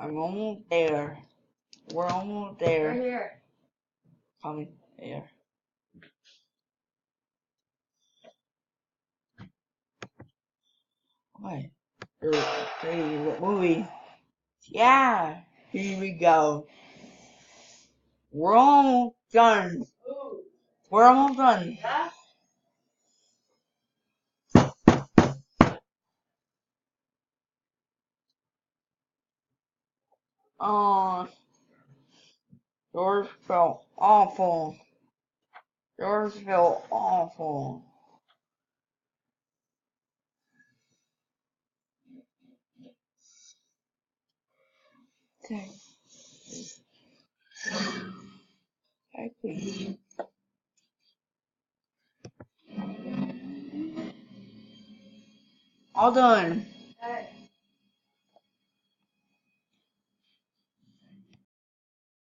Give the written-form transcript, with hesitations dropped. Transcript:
I'm almost there. We're almost there. Right here. Coming there. What? Hey, what movie? Yeah, here we go. We're almost done. Ooh. We're almost done. Yeah? Yours felt awful. Yours felt awful. Okay. Exactly. All done.